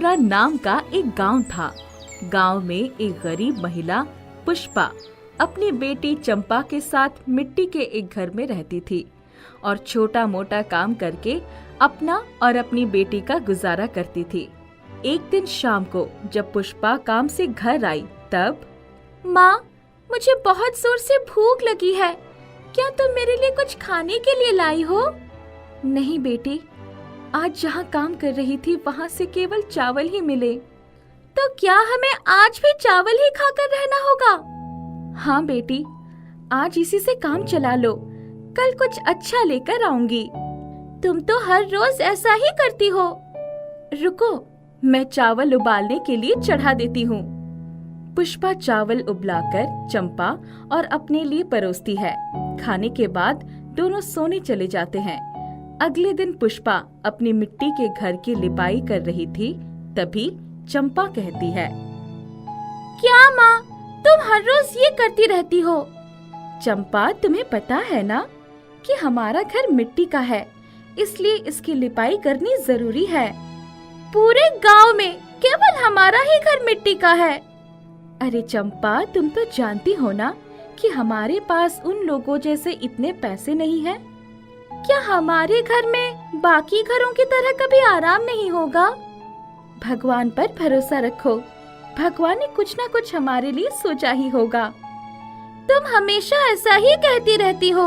जसपुरा नाम का एक गांव था। गांव में एक गरीब महिला पुष्पा अपनी बेटी चंपा के साथ मिट्टी के एक घर में रहती थी और छोटा मोटा काम करके अपना और अपनी बेटी का गुजारा करती थी। एक दिन शाम को जब पुष्पा काम से घर आई तब, माँ, मुझे बहुत जोर से भूख लगी है, क्या तुम मेरे लिए कुछ खाने के लिए लाई हो? नहीं बेटी, आज जहाँ काम कर रही थी वहाँ से केवल चावल ही मिले। तो क्या हमें आज भी चावल ही खाकर रहना होगा? हाँ बेटी, आज इसी से काम चला लो, कल कुछ अच्छा लेकर आऊंगी। तुम तो हर रोज ऐसा ही करती हो। रुको, मैं चावल उबालने के लिए चढ़ा देती हूँ। पुष्पा चावल उबलाकर चंपा और अपने लिए परोसती है। खाने के बाद दोनों सोने चले जाते हैं। अगले दिन पुष्पा अपनी मिट्टी के घर की लिपाई कर रही थी, तभी चंपा कहती है, क्या माँ, तुम हर रोज ये करती रहती हो? चंपा, तुम्हें पता है ना कि हमारा घर मिट्टी का है, इसलिए इसकी लिपाई करनी जरूरी है। पूरे गांव में केवल हमारा ही घर मिट्टी का है। अरे चंपा, तुम तो जानती हो ना कि हमारे पास उन लोगों जैसे इतने पैसे नहीं है। क्या हमारे घर में बाकी घरों की तरह कभी आराम नहीं होगा? भगवान पर भरोसा रखो, भगवान ने कुछ ना कुछ हमारे लिए सोचा ही होगा। तुम हमेशा ऐसा ही कहती रहती हो।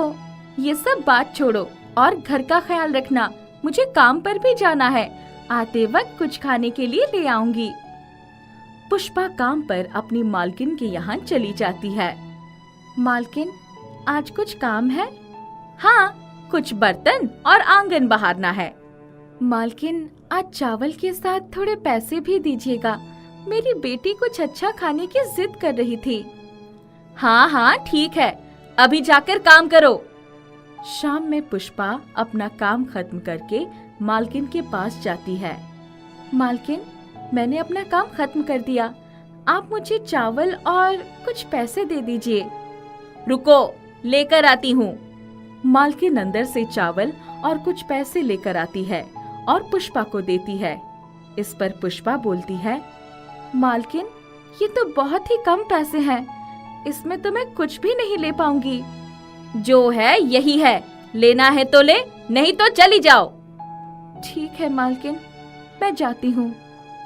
ये सब बात छोड़ो और घर का ख्याल रखना, मुझे काम पर भी जाना है। आते वक्त कुछ खाने के लिए ले आऊंगी। पुष्पा काम पर अपनी मालकिन के यहाँ चली जाती है। मालकिन, आज कुछ काम है? हाँ, कुछ बर्तन और आंगन बहारना है। मालकिन, आज चावल के साथ थोड़े पैसे भी दीजिएगा, मेरी बेटी कुछ अच्छा खाने की जिद कर रही थी। हाँ हाँ ठीक है, अभी जाकर काम करो। शाम में पुष्पा अपना काम खत्म करके मालकिन के पास जाती है। मालकिन, मैंने अपना काम खत्म कर दिया, आप मुझे चावल और कुछ पैसे दे दीजिए। रुको, लेकर आती हूँ। मालकिन अंदर से चावल और कुछ पैसे लेकर आती है और पुष्पा को देती है। इस पर पुष्पा बोलती है, मालकिन, ये तो बहुत ही कम पैसे हैं, इसमें तो मैं कुछ भी नहीं ले पाऊंगी। जो है यही है, लेना है तो ले, नहीं तो चली जाओ। ठीक है मालकिन, मैं जाती हूँ।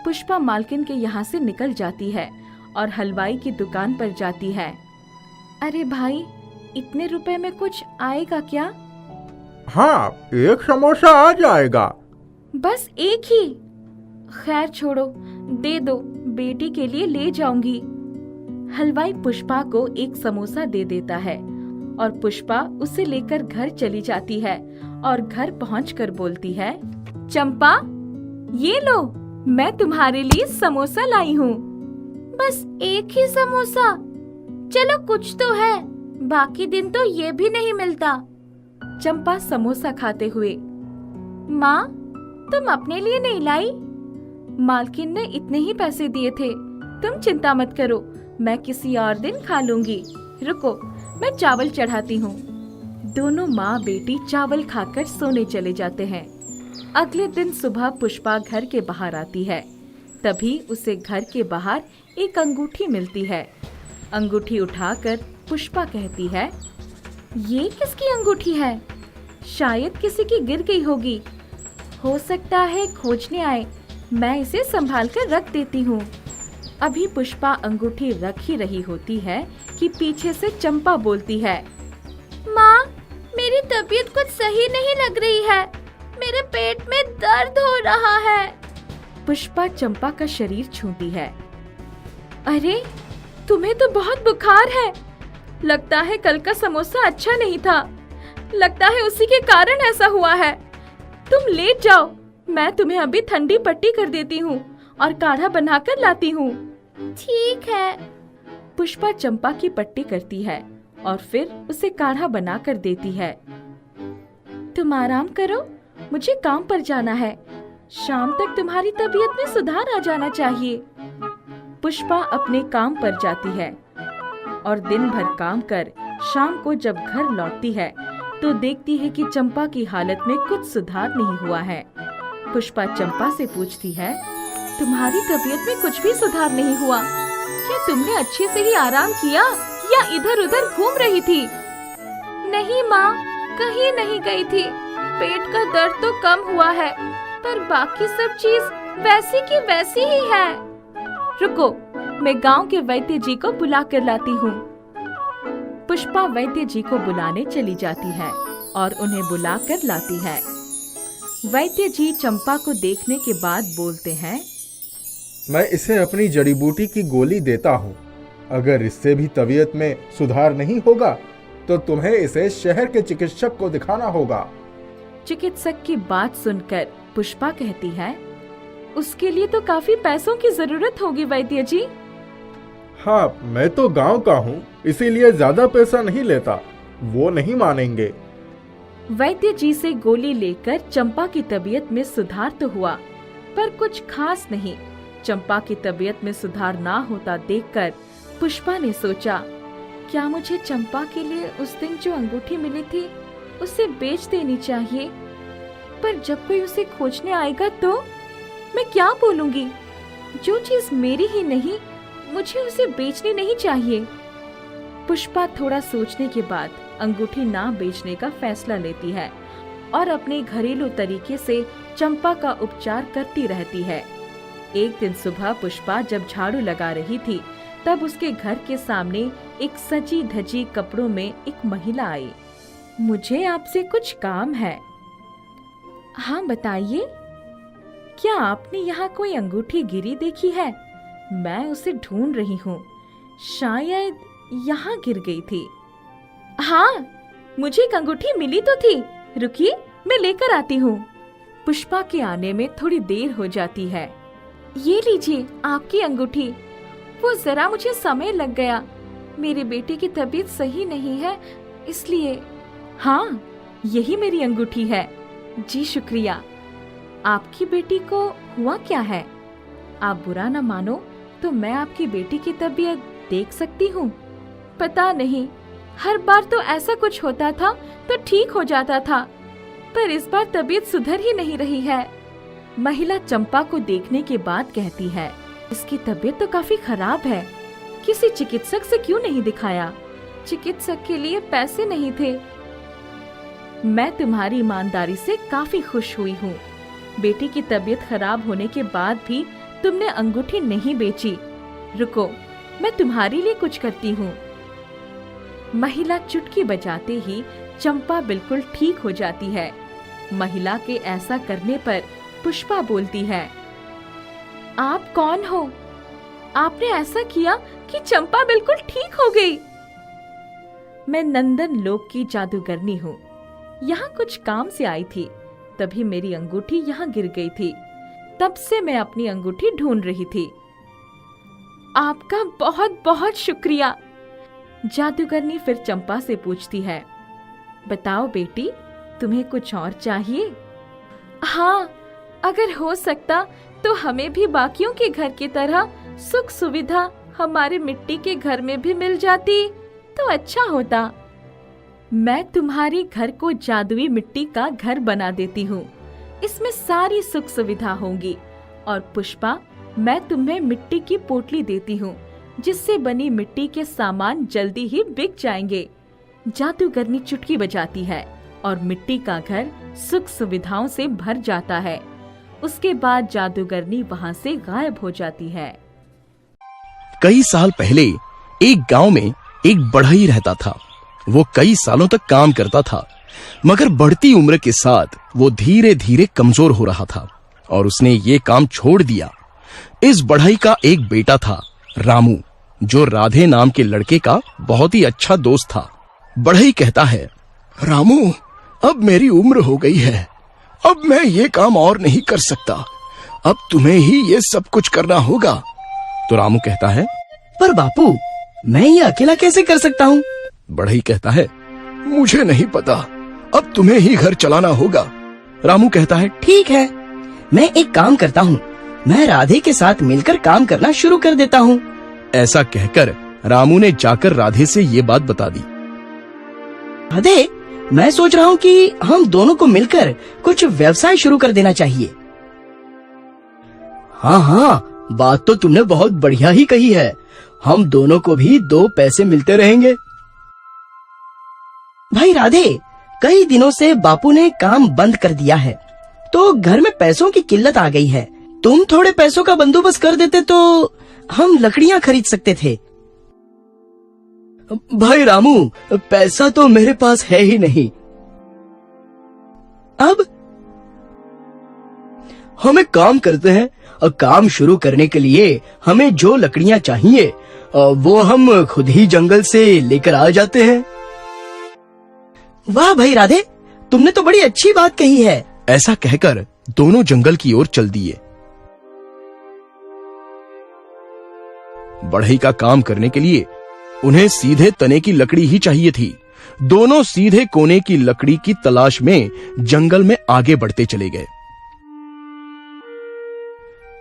पुष्पा मालकिन के यहाँ से निकल जाती है और हलवाई की दुकान पर जाती है। अरे भाई, इतने रुपए में कुछ आएगा क्या? हाँ, एक समोसा आ जाएगा। बस एक ही? खैर छोड़ो, दे दो, बेटी के लिए ले जाऊंगी। हलवाई पुष्पा को एक समोसा दे देता है और पुष्पा उसे लेकर घर चली जाती है और घर पहुंचकर बोलती है, चंपा, ये लो, मैं तुम्हारे लिए समोसा लाई हूँ। बस एक ही समोसा? चलो कुछ तो है, बाकी दिन तो ये भी नहीं मिलता। चंपा समोसा खाते हुए, माँ, तुम अपने लिए नहीं लाई? मालकिन ने इतने ही पैसे दिए थे, तुम चिंता मत करो, मैं किसी और दिन खा लूंगी। रुको, मैं चावल चढ़ाती हूँ। दोनों माँ बेटी चावल खाकर सोने चले जाते हैं। अगले दिन सुबह पुष्पा घर के बाहर आती है, तभी उसे घर के बाहर एक अंगूठी मिलती है। अंगूठी उठाकर पुष्पा कहती है, ये किसकी अंगूठी है? शायद किसी की गिर गई होगी, हो सकता है खोजने आए, मैं इसे संभाल कर रख देती हूँ। अभी पुष्पा अंगूठी रख ही रही होती है कि पीछे से चंपा बोलती है, माँ, मेरी तबीयत कुछ सही नहीं लग रही है, मेरे पेट में दर्द हो रहा है। पुष्पा चंपा का शरीर छूती है। अरे, तुम्हें तो बहुत बुखार है, लगता है कल का समोसा अच्छा नहीं था, लगता है उसी के कारण ऐसा हुआ है। तुम लेट जाओ, मैं तुम्हें अभी ठंडी पट्टी कर देती हूँ और काढ़ा बनाकर लाती हूँ। ठीक है। पुष्पा चंपा की पट्टी करती है और फिर उसे काढ़ा बना कर देती है। तुम आराम करो, मुझे काम पर जाना है, शाम तक तुम्हारी तबीयत में सुधार आ जाना चाहिए। पुष्पा अपने काम पर जाती है और दिन भर काम कर शाम को जब घर लौटती है तो देखती है कि चंपा की हालत में कुछ सुधार नहीं हुआ है। पुष्पा चंपा से पूछती है, तुम्हारी तबीयत में कुछ भी सुधार नहीं हुआ। क्या तुमने अच्छे से ही आराम किया या इधर उधर घूम रही थी? नहीं माँ, कहीं नहीं गई थी। पेट का दर्द तो कम हुआ है, पर बाकी सब चीज वैसी की वैसी ही है। रुको, मैं गांव के वैद्य जी को बुला कर लाती हूँ। पुष्पा वैद्य जी को बुलाने चली जाती है और उन्हें बुला कर लाती है। वैद्य जी चंपा को देखने के बाद बोलते हैं, मैं इसे अपनी जड़ी बूटी की गोली देता हूँ। अगर इससे भी तबीयत में सुधार नहीं होगा तो तुम्हें इसे शहर के चिकित्सक को दिखाना होगा। चिकित्सक की बात सुनकर पुष्पा कहती है, उसके लिए तो काफी पैसों की जरूरत होगी वैद्य जी। हाँ, मैं तो गांव का हूँ, इसीलिए ज्यादा पैसा नहीं लेता। वो नहीं मानेंगे। वैद्य जी से गोली लेकर चंपा की तबीयत में सुधार तो हुआ, पर कुछ खास नहीं। चंपा की तबीयत में सुधार ना होता देखकर पुष्पा ने सोचा, क्या मुझे चंपा के लिए उस दिन जो अंगूठी मिली थी उसे बेच देनी चाहिए? पर जब कोई उसे खोजने आएगा तो मैं क्या बोलूंगी? जो चीज मेरी ही नहीं, मुझे उसे बेचनी नहीं चाहिए। पुष्पा थोड़ा सोचने के बाद अंगूठी ना बेचने का फैसला लेती है और अपने घरेलू तरीके से चंपा का उपचार करती रहती है। एक दिन सुबह पुष्पा जब झाड़ू लगा रही थी, तब उसके घर के सामने एक सजी धजी कपड़ों में एक महिला आई। मुझे आपसे कुछ काम है। हाँ बताइए, क्या आपने यहाँ कोई अंगूठी गिरी देखी है? मैं उसे ढूंढ रही हूँ, शायद यहाँ गिर गई थी। हाँ, मुझे एक अंगूठी मिली तो थी। रुकिए, मैं लेकर आती हूँ। पुष्पा के आने में थोड़ी देर हो जाती है। ये लीजिए आपकी अंगूठी। वो जरा मुझे समय लग गया, मेरे बेटे की तबीयत सही नहीं है इसलिए। हाँ, यही मेरी अंगूठी है। जी शुक्रिया। आपकी बेटी को हुआ क्या है? आप बुरा न मानो तो मैं आपकी बेटी की तबीयत देख सकती हूँ? पता नहीं, हर बार तो ऐसा कुछ होता था तो ठीक हो जाता था, पर इस बार तबीयत सुधर ही नहीं रही है। महिला चंपा को देखने के बाद कहती है, इसकी तबीयत तो काफी खराब है। किसी चिकित्सक से क्यों नहीं दिखाया? चिकित्सक के लिए पैसे नहीं थे। मैं तुम्हारी ईमानदारी से काफी खुश हुई हूँ। बेटी की तबीयत खराब होने के बाद भी तुमने अंगूठी नहीं बेची। रुको, मैं तुम्हारे लिए कुछ करती हूँ। महिला चुटकी बजाते ही चंपा बिल्कुल ठीक हो जाती है। महिला के ऐसा करने पर पुष्पा बोलती है, आप कौन हो? आपने ऐसा किया कि चंपा बिल्कुल ठीक हो गई। मैं नंदन लोक की जादूगरनी हूँ। यहाँ कुछ काम से आई थी, तभी मेरी अंगूठी यहाँ गिर गई थी। तब से मैं अपनी अंगूठी ढूंढ रही थी। आपका बहुत बहुत शुक्रिया। जादूगरनी फिर चंपा से पूछती है, बताओ बेटी, तुम्हें कुछ और चाहिए? हाँ, अगर हो सकता तो हमें भी बाकियों के घर की तरह सुख सुविधा हमारे मिट्टी के घर में भी मिल जाती तो अच्छा होता। मैं तुम्हारे घर को जादुई मिट्टी का घर बना देती हूँ। इसमें सारी सुख सुविधा होंगी। और पुष्पा, मैं तुम्हें मिट्टी की पोटली देती हूँ, जिससे बनी मिट्टी के सामान जल्दी ही बिक जाएंगे। जादूगरनी चुटकी बजाती है और मिट्टी का घर सुख सुविधाओं से भर जाता है। उसके बाद जादूगरनी वहाँ से गायब हो जाती है। कई साल पहले एक गांव में एक बढ़ई रहता था। वो कई सालों तक काम करता था, मगर बढ़ती उम्र के साथ वो धीरे धीरे कमजोर हो रहा था और उसने ये काम छोड़ दिया। इस बढ़ई का एक बेटा था, रामू, जो राधे नाम के लड़के का बहुत ही अच्छा दोस्त था। बढ़ई कहता है, रामू, अब मेरी उम्र हो गई है, अब मैं ये काम और नहीं कर सकता, अब तुम्हें ही ये सब कुछ करना होगा। तो रामू कहता है, पर बापू, मैं ये अकेला कैसे कर सकता हूँ? बढ़ई कहता है, मुझे नहीं पता, अब तुम्हें ही घर चलाना होगा। रामू कहता है, ठीक है, मैं एक काम करता हूँ, मैं राधे के साथ मिलकर काम करना शुरू कर देता हूँ। ऐसा कहकर रामू ने जाकर राधे से ये बात बता दी। राधे, मैं सोच रहा हूँ कि हम दोनों को मिलकर कुछ व्यवसाय शुरू कर देना चाहिए। हाँ हाँ, बात तो तुमने बहुत बढ़िया ही कही है। हम दोनों को भी 2 पैसे मिलते रहेंगे। भाई राधे, कई दिनों से बापू ने काम बंद कर दिया है, तो घर में पैसों की किल्लत आ गई है। तुम थोड़े पैसों का बंदोबस्त कर देते तो हम लकड़ियां खरीद सकते थे। भाई रामू, पैसा तो मेरे पास है ही नहीं। अब हम एक काम करते हैं, काम शुरू करने के लिए हमें जो लकड़ियां चाहिए वो हम खुद ही जंगल से लेकर आ जाते हैं। वाह भाई राधे, तुमने तो बड़ी अच्छी बात कही है। ऐसा कहकर दोनों जंगल की ओर चल दिए। बढ़ई का काम करने के लिए उन्हें सीधे तने की लकड़ी ही चाहिए थी। दोनों सीधे कोने की लकड़ी की तलाश में जंगल में आगे बढ़ते चले गए।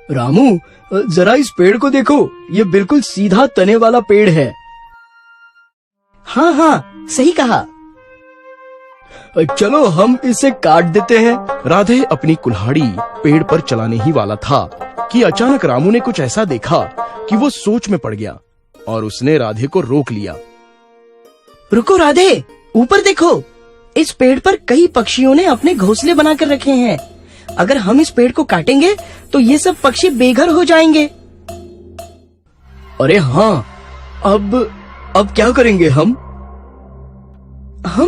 रामू, जरा इस पेड़ को देखो, ये बिल्कुल सीधा तने वाला पेड़ है। हाँ हाँ, सही कहा। चलो हम इसे काट देते हैं। राधे अपनी कुल्हाड़ी पेड़ पर चलाने ही वाला था कि अचानक रामू ने कुछ ऐसा देखा कि वो सोच में पड़ गया और उसने राधे को रोक लिया। रुको राधे, ऊपर देखो, इस पेड़ पर कई पक्षियों ने अपने घोंसले बनाकर रखे हैं। अगर हम इस पेड़ को काटेंगे तो ये सब पक्षी बेघर हो जाएंगे। अरे हाँ, अब क्या करेंगे हम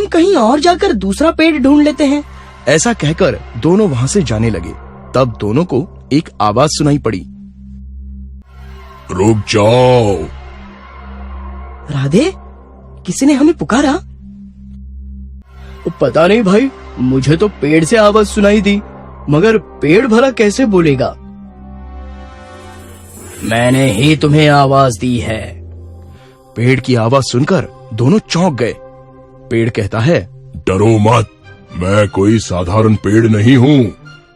कहीं और जाकर दूसरा पेड़ ढूंढ लेते हैं। ऐसा कहकर दोनों वहां से जाने लगे। तब दोनों को एक आवाज सुनाई पड़ी। रुक जाओ। राधे, किसी ने हमें पुकारा। पता नहीं भाई, मुझे तो पेड़ से आवाज सुनाई दी, मगर पेड़ भला कैसे बोलेगा। मैंने ही तुम्हें आवाज दी है। पेड़ की आवाज सुनकर दोनों चौंक गए। पेड़ कहता है, डरो मत, मैं कोई साधारण पेड़ नहीं हूँ,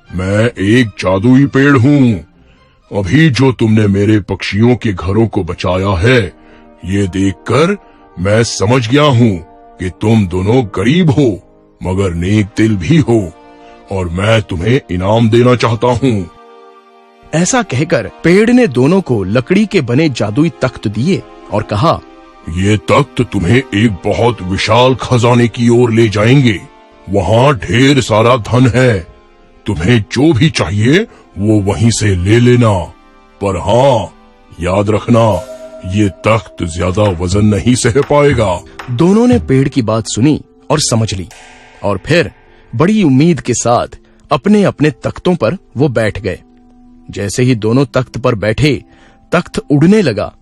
मैं एक जादुई पेड़ हूँ। अभी जो तुमने मेरे पक्षियों के घरों को बचाया है, ये देखकर मैं समझ गया हूँ कि तुम दोनों गरीब हो मगर नेक दिल भी हो, और मैं तुम्हें इनाम देना चाहता हूँ। ऐसा कहकर पेड़ ने दोनों को लकड़ी के बने जादुई तख्त दिए और कहा, ये तख्त तुम्हें एक बहुत विशाल खजाने की ओर ले जाएंगे। वहाँ ढेर सारा धन है, तुम्हें जो भी चाहिए वो वहीं से ले लेना। पर हाँ, याद रखना, ये तख्त ज्यादा वजन नहीं सह पाएगा। दोनों ने पेड़ की बात सुनी और समझ ली, और फिर बड़ी उम्मीद के साथ अपने अपने तख्तों पर वो बैठ गए। जैसे ही दोनों तख्त पर बैठे, तख्त उड़ने लगा।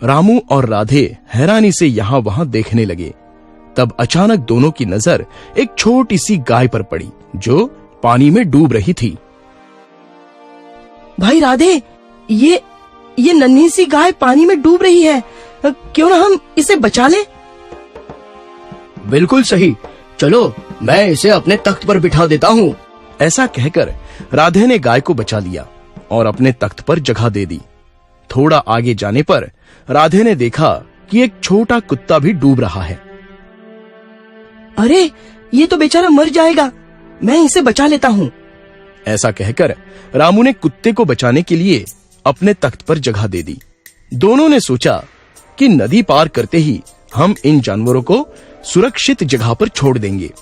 रामू और राधे हैरानी से यहाँ वहां देखने लगे। तब अचानक दोनों की नजर एक छोटी सी गाय पर पड़ी जो पानी में डूब रही थी। भाई राधे, ये नन्ही सी गाय पानी में डूब रही है, क्यों ना हम इसे बचा लें? बिल्कुल सही, चलो मैं इसे अपने तख्त पर बिठा देता हूँ। ऐसा कहकर राधे ने गाय को बचा लिया और अपने तख्त पर जगह दे दी। थोड़ा आगे जाने पर राधे ने देखा कि एक छोटा कुत्ता भी डूब रहा है। अरे, ये तो बेचारा मर जाएगा, मैं इसे बचा लेता हूँ। ऐसा कहकर रामू ने कुत्ते को बचाने के लिए अपने तख्त पर जगह दे दी। दोनों ने सोचा कि नदी पार करते ही हम इन जानवरों को सुरक्षित जगह पर छोड़ देंगे।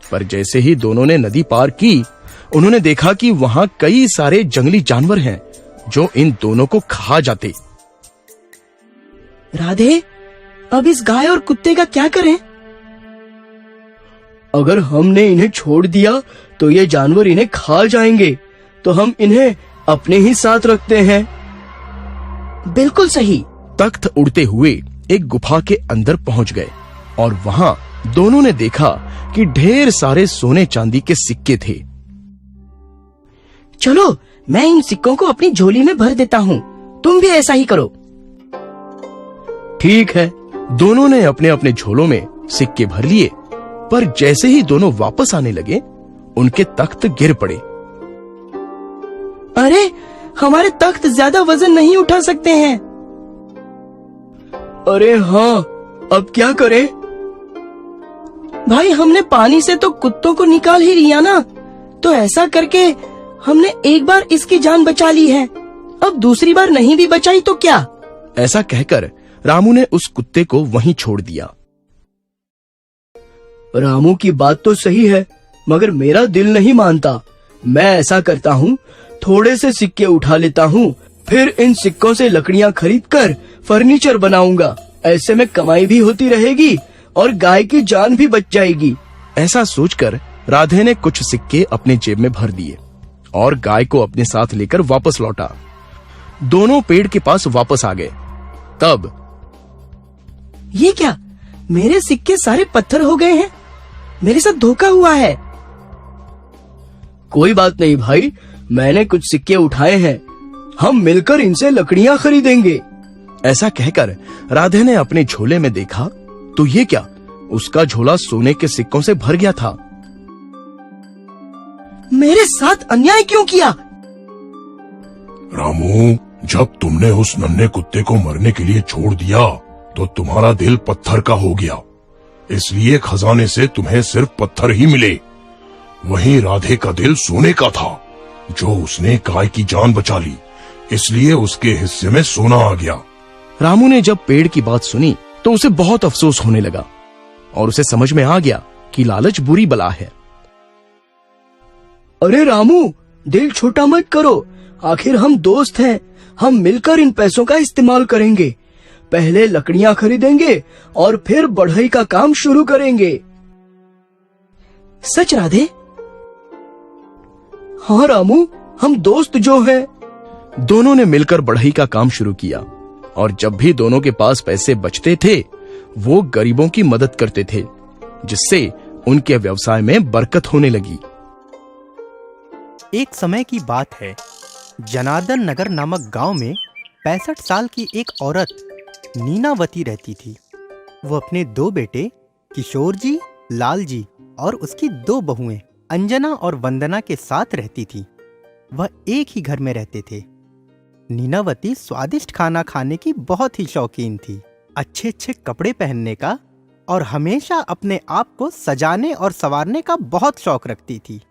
पर जैसे ही दोनों ने नदी पार की, उन्होंने देखा कि वहां कई सारे जंगली जानवर हैं जो इन दोनों को खा जाते। राधे, अब इस गाय और कुत्ते का क्या करें? अगर हमने इन्हें छोड़ दिया तो ये जानवर इन्हें खा जाएंगे, तो हम इन्हें अपने ही साथ रखते हैं। बिल्कुल सही। तख्त उड़ते हुए एक गुफा के अंदर पहुंच गए और वहां दोनों ने देखा कि ढेर सारे सोने चांदी के सिक्के थे। चलो, मैं इन सिक्कों को अपनी झोली में भर देता हूँ, तुम भी ऐसा ही करो। ठीक है। दोनों ने अपने अपने झोलों में सिक्के भर लिए, पर जैसे ही दोनों वापस आने लगे, उनके तख्त गिर पड़े। अरे, हमारे तख्त ज्यादा वजन नहीं उठा सकते हैं। अरे हाँ, अब क्या करें? भाई, हमने पानी से तो कुत्तों को निकाल ही लिया ना, तो ऐसा करके हमने एक बार इसकी जान बचा ली है। अब दूसरी बार नहीं भी बचाई तो क्या? ऐसा कहकर रामू ने उस कुत्ते को वहीं छोड़ दिया। रामू की बात तो सही है, मगर मेरा दिल नहीं मानता। मैं ऐसा करता हूँ, थोड़े से सिक्के उठा लेता हूँ, फिर इन सिक्कों से लकड़ियाँ खरीदकर फर्नीचर बनाऊंगा। ऐसे में कमाई भी होती रहेगी और गाय की जान भी बच जाएगी। ऐसा सोचकर राधे ने कुछ सिक्के अपने जेब में भर दिए और गाय को अपने साथ लेकर वापस लौटा। दोनों पेड़ के पास वापस आ गए। तब ये क्या, मेरे सिक्के सारे पत्थर हो गए हैं? मेरे साथ धोखा हुआ है। कोई बात नहीं भाई, मैंने कुछ सिक्के उठाए हैं, हम मिलकर इनसे लकड़ियाँ खरीदेंगे। ऐसा कहकर राधे ने अपने झोले में देखा तो ये क्या, उसका झोला सोने के सिक्कों से भर गया था। मेरे साथ अन्याय क्यों किया? रामू, जब तुमने उस नन्हे कुत्ते को मरने के लिए छोड़ दिया तो तुम्हारा दिल पत्थर का हो गया, इसलिए खजाने से तुम्हें सिर्फ पत्थर ही मिले। वहीं राधे का दिल सोने का था, जो उसने गाय की जान बचा ली, इसलिए उसके हिस्से में सोना आ गया। रामू ने जब पेड़ की बात सुनी तो उसे बहुत अफसोस होने लगा और उसे समझ में आ गया कि लालच बुरी बला है। अरे रामू, दिल छोटा मत करो, आखिर हम दोस्त हैं। हम मिलकर इन पैसों का इस्तेमाल करेंगे। पहले लकड़ियाँ खरीदेंगे और फिर बढ़ई का काम शुरू करेंगे। सच राधे? हाँ रामू, हम दोस्त जो हैं। दोनों ने मिलकर बढ़ई का काम शुरू किया और जब भी दोनों के पास पैसे बचते थे वो गरीबों की मदद करते थे, जिससे उनके व्यवसाय में बरकत होने लगी। एक समय की बात है, जनार्दन नगर नामक गांव में 65 साल की एक औरत नीनावती रहती थी। वो अपने 2 बेटे किशोर जी, लाल जी और उसकी 2 बहुएं अंजना और वंदना के साथ रहती थी। वह एक ही घर में रहते थे। नीनावती स्वादिष्ट खाना खाने की बहुत ही शौकीन थी, अच्छे अच्छे कपड़े पहनने का और हमेशा अपने आप को सजाने और संवारने का बहुत शौक रखती थी।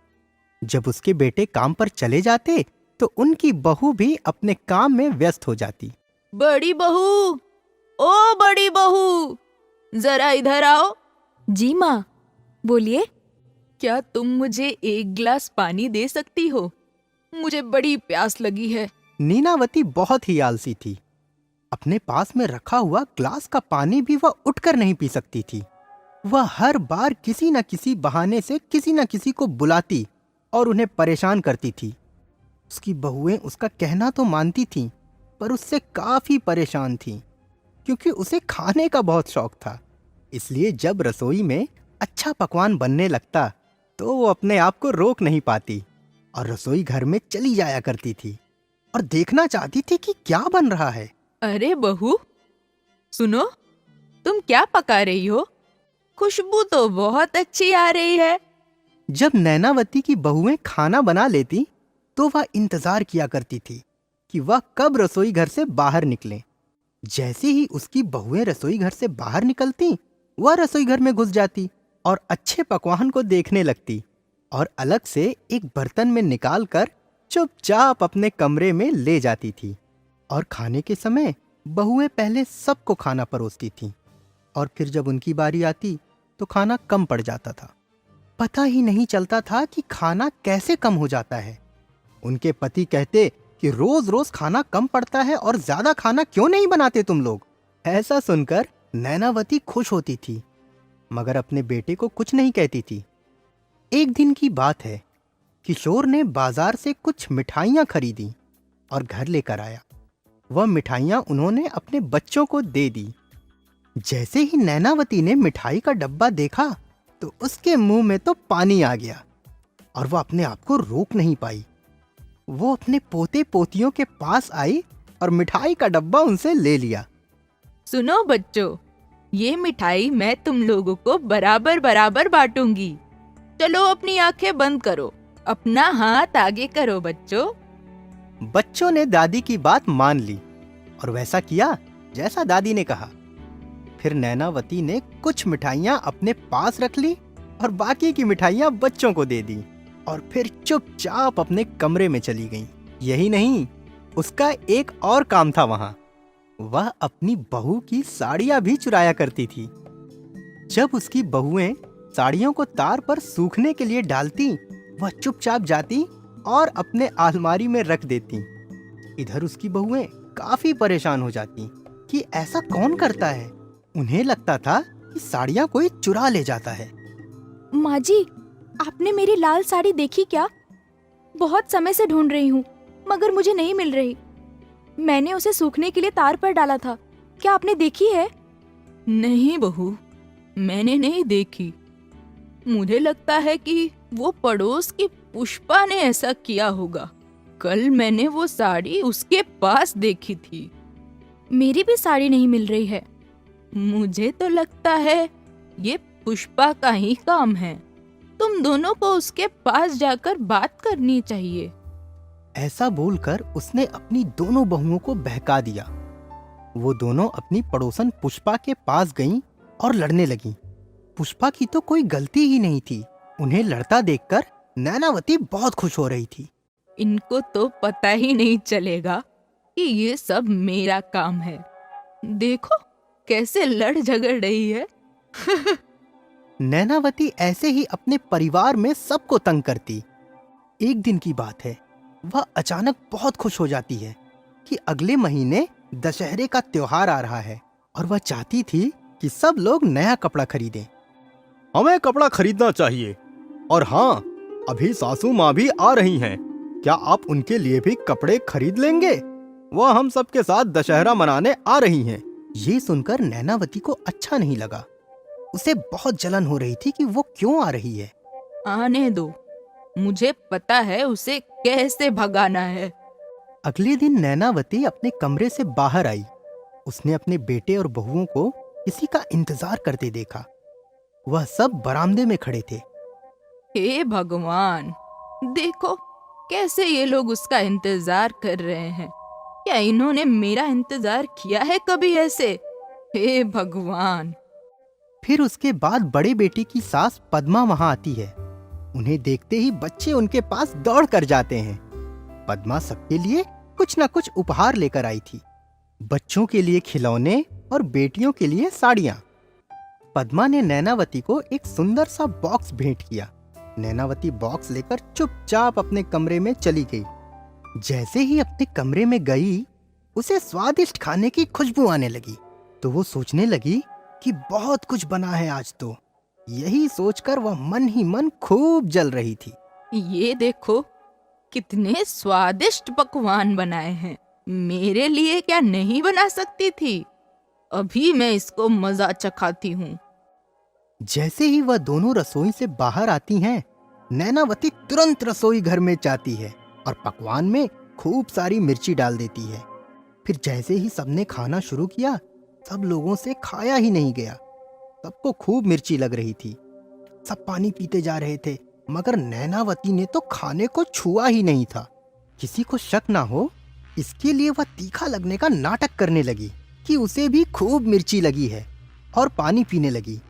जब उसके बेटे काम पर चले जाते तो उनकी बहू भी अपने काम में व्यस्त हो जाती। बड़ी बहू, ओ बड़ी बहू, जरा इधर आओ। जी माँ, बोलिए। क्या तुम मुझे एक गिलास पानी दे सकती हो? मुझे बड़ी प्यास लगी है। नीनावती बहुत ही आलसी थी। अपने पास में रखा हुआ ग्लास का पानी भी वह उठकर नहीं पी सकती थी। वह हर बार किसी न किसी बहाने से किसी न किसी को बुलाती और उन्हें परेशान करती थी। उसकी बहुएं उसका कहना तो मानती थीं, पर उससे काफी परेशान थीं, क्योंकि उसे खाने का बहुत शौक था। इसलिए जब रसोई में अच्छा पकवान बनने लगता तो वो अपने आप को रोक नहीं पाती और रसोई घर में चली जाया करती थी और देखना चाहती थी कि क्या बन रहा है। अरे बहू, सुनो, तुम क्या पका रही हो? खुशबू तो बहुत अच्छी आ रही है। जब नैनावती की बहुएं खाना बना लेती तो वह इंतजार किया करती थी कि वह कब रसोई घर से बाहर निकले। जैसे ही उसकी बहुएं रसोई घर से बाहर निकलती, वह रसोई घर में घुस जाती और अच्छे पकवान को देखने लगती और अलग से एक बर्तन में निकाल कर चुपचाप अपने कमरे में ले जाती थी। और खाने के समय बहुएं पहले सबको खाना परोसती थीं और फिर जब उनकी बारी आती तो खाना कम पड़ जाता था। पता ही नहीं चलता था कि खाना कैसे कम हो जाता है। उनके पति कहते कि रोज रोज खाना कम पड़ता है और ज्यादा खाना क्यों नहीं बनाते तुम लोग। ऐसा सुनकर नैनावती खुश होती थी, मगर अपने बेटे को कुछ नहीं कहती थी। एक दिन की बात है, किशोर ने बाजार से कुछ मिठाइयाँ खरीदी और घर लेकर आया। वह मिठाइयाँ उन्होंने अपने बच्चों को दे दी। जैसे ही नैनावती ने मिठाई का डब्बा देखा तो उसके मुंह में तो पानी आ गया और वह अपने आप को रोक नहीं पाई। वो अपने पोते पोतियों के पास आई और मिठाई का डब्बा उनसे ले लिया। सुनो बच्चों, ये मिठाई मैं तुम लोगों को बराबर बराबर बांटूंगी। चलो अपनी आंखें बंद करो, अपना हाथ आगे करो बच्चों। बच्चों ने दादी की बात मान ली और वैसा किया जैसा दादी ने कहा। फिर नैनावती ने कुछ मिठाइयाँ अपने पास रख ली और बाकी की मिठाइयाँ बच्चों को दे दी और फिर चुपचाप अपने कमरे में चली गईं। यही नहीं, उसका एक और काम था वहाँ। वह अपनी बहू की साड़ियाँ भी चुराया करती थी। जब उसकी बहुएं साड़ियों को तार पर सूखने के लिए डालती, वह चुपचाप जाती और अपने अलमारी में रख देती। इधर उसकी बहुएं काफी परेशान हो जाती कि ऐसा कौन करता है। उन्हें लगता था कि साड़ियाँ कोई चुरा ले जाता है। माँ जी, आपने मेरी लाल साड़ी देखी क्या? बहुत समय से ढूंढ रही हूँ मगर मुझे नहीं मिल रही। मैंने उसे सूखने के लिए तार पर डाला था, क्या आपने देखी है? नहीं बहू, मैंने नहीं देखी। मुझे लगता है कि वो पड़ोस की पुष्पा ने ऐसा किया होगा। कल मैंने वो साड़ी उसके पास देखी थी। मेरी भी साड़ी नहीं मिल रही है। मुझे तो लगता है ये पुष्पा का ही काम है। तुम दोनों को उसके पास जाकर बात करनी चाहिए। ऐसा बोलकर उसने अपनी दोनों बहुओं को बहका दिया। वो दोनों अपनी पड़ोसन पुष्पा के पास गईं और लड़ने लगीं। पुष्पा की तो कोई गलती ही नहीं थी। उन्हें लड़ता देखकर नैनावती बहुत खुश हो रही थी। इनको तो पता ही नहीं चलेगा कि ये सब मेरा काम है। देखो कैसे लड़ झगड़ रही है। नैनावती ऐसे ही अपने परिवार में सबको तंग करती। एक दिन की बात है, वह अचानक बहुत खुश हो जाती है कि अगले महीने दशहरे का त्योहार आ रहा है और वह चाहती थी कि सब लोग नया कपड़ा खरीदें। हमें कपड़ा खरीदना चाहिए। और हाँ, अभी सासू माँ भी आ रही हैं। क्या आप उनके लिए भी कपड़े खरीद लेंगे? वह हम सबके साथ दशहरा मनाने आ रही हैं। ये सुनकर नैनावती को अच्छा नहीं लगा। उसे बहुत जलन हो रही थी कि वो क्यों आ रही है। आने दो, मुझे पता है उसे कैसे भगाना है। अगले दिन नैनावती अपने कमरे से बाहर आई। उसने अपने बेटे और बहुओं को किसी का इंतजार करते देखा। वह सब बरामदे में खड़े थे। हे भगवान, देखो कैसे ये लोग उसका इंतजार कर रहे हैं। क्या इन्होंने मेरा इंतजार किया है कभी ऐसे? हे भगवान। फिर उसके बाद बड़े बेटे की सास पद्मा वहां आती है। उन्हें देखते ही बच्चे उनके पास दौड़ कर जाते हैं। पद्मा सबके लिए कुछ न कुछ उपहार लेकर आई थी। बच्चों के लिए खिलौने और बेटियों के लिए साड़ियां। पद्मा ने नैनावती को एक सुंदर सा बॉक्स भेंट किया। नैनावती बॉक्स लेकर चुपचाप अपने कमरे में चली गई। जैसे ही अपने कमरे में गई, उसे स्वादिष्ट खाने की खुशबू आने लगी। तो वो सोचने लगी कि बहुत कुछ बना है आज तो। यही सोचकर वह मन ही मन खूब जल रही थी। ये देखो कितने स्वादिष्ट पकवान बनाए हैं। मेरे लिए क्या नहीं बना सकती थी? अभी मैं इसको मजा चखाती हूँ। जैसे ही वह दोनों रसोई से बाहर आती हैं, नैनावती तुरंत रसोई घर में जाती है और पकवान में खूब सारी मिर्ची डाल देती है। फिर जैसे ही सबने खाना शुरू किया, सब लोगों से खाया ही नहीं गया। सबको खूब मिर्ची लग रही थी। सब पानी पीते जा रहे थे, मगर नैनावती ने तो खाने को छुआ ही नहीं था। किसी को शक ना हो, इसके लिए वह तीखा लगने का नाटक करने लगी कि उसे भी खूब मिर्ची लगी है और पानी पीने लगी।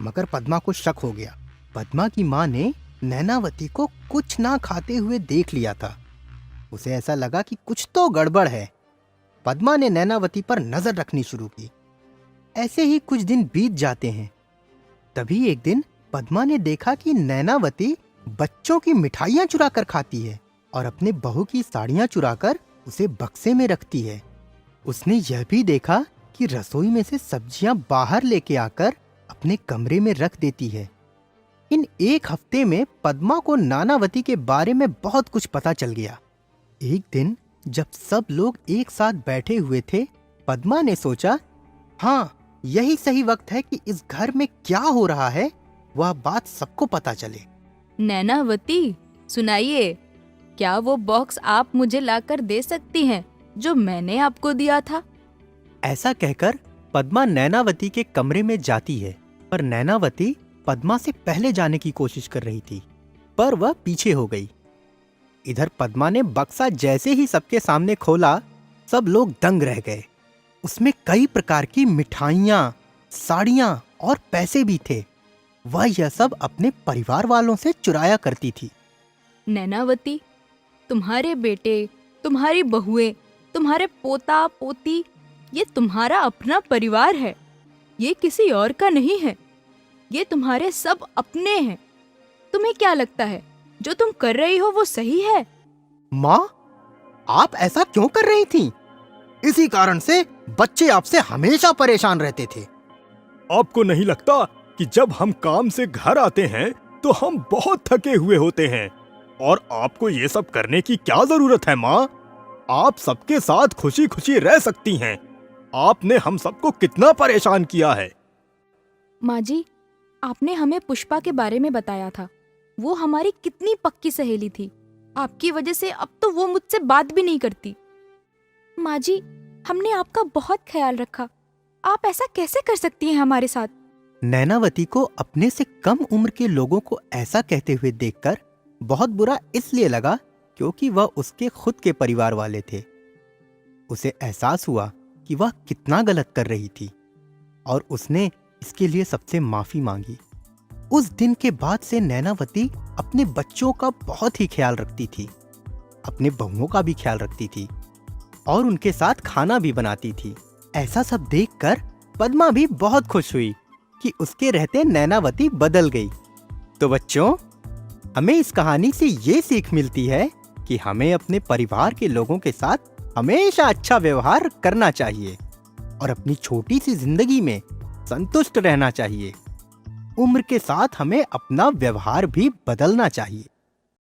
मगर पद्मा को शक हो गया। पद्मा की माँ ने नैनावती को कुछ ना खाते हुए देख लिया था। उसे ऐसा लगा कि कुछ तो गड़बड़ है। पद्मा ने नैनावती पर नजर रखनी शुरू की। ऐसे ही कुछ दिन बीत जाते हैं। तभी एक दिन पद्मा ने देखा कि नैनावती बच्चों की मिठाइयाँ चुरा कर खाती है और अपने बहू की साड़ियाँ चुराकर उसे बक्से में रखती है। उसने यह भी देखा कि रसोई में से सब्जियां बाहर लेके आकर अपने कमरे में रख देती है। इन एक हफ्ते में पद्मा को नानावती के बारे में बहुत कुछ पता चल गया। एक दिन जब सब लोग एक साथ बैठे हुए थे, पद्मा ने सोचा, हाँ, यही सही वक्त है कि इस घर में क्या हो रहा है वह बात सबको पता चले। नैनावती, सुनाइए, क्या वो बॉक्स आप मुझे लाकर दे सकती हैं जो मैंने आपको दिया था? ऐसा कहकर पद्मा नैनावती के कमरे में जाती है, पर नैनावती पद्मा से पहले जाने की कोशिश कर रही थी, पर वह पीछे हो गई। इधर पद्मा ने बक्सा जैसे ही सबके सामने खोला, सब लोग दंग रह गए। उसमें कई प्रकार की मिठाइयाँ, साड़ियाँ और पैसे भी थे। वह यह सब अपने परिवार वालों से चुराया करती थी। नैनावती, तुम्हारे बेटे, तुम्हारी बहुएं तुम्हारे पोता पोती, ये तुम्हारा अपना परिवार है, ये किसी और का नहीं है। ये तुम्हारे सब अपने हैं। तुम्हें क्या लगता है जो तुम कर रही हो वो सही है? माँ, आप ऐसा क्यों कर रही थी? इसी कारण से बच्चे आपसे हमेशा परेशान रहते थे। आपको नहीं लगता कि जब हम काम से घर आते हैं तो हम बहुत थके हुए होते हैं, और आपको ये सब करने की क्या जरूरत है माँ? आप सबके साथ खुशी खुशी रह सकती हैं। आपने हम सबको कितना परेशान किया है। माँ जी, आपने हमें पुष्पा के बारे में बताया था। वो हमारी कितनी पक्की सहेली थी। आपकी वजह से अब तो वो मुझसे बात भी नहीं करती। माँ जी, हमने आपका बहुत ख्याल रखा। आप ऐसा कैसे कर सकती हैं हमारे साथ? नैनावती को अपने से कम उम्र के लोगों को ऐसा कहते हुए देखकर बहुत बुरा इसलिए लगा क्योंकि वह उसके खुद के परिवार वाले थे। उसे एहसास हुआ कि वह कितना गलत कर रही थी और उसने इसके लिए सबसे माफी मांगी। उस दिन के बाद से नैनावती अपने बच्चों का बहुत ही ख्याल रखती थी, अपने बहुओं का भी ख्याल रखती थी और उनके साथ खाना भी बनाती थी। ऐसा सब देखकर पद्मा भी बहुत खुश हुई कि उसके रहते नैनावती बदल गई। तो बच्चों, हमें इस कहानी से ये सीख मिलती है कि हमें अपने परिवार के लोगों के साथ हमेशा अच्छा व्यवहार करना चाहिए और अपनी छोटी सी जिंदगी में संतुष्ट रहना चाहिए। उम्र के साथ हमें अपना व्यवहार भी बदलना चाहिए।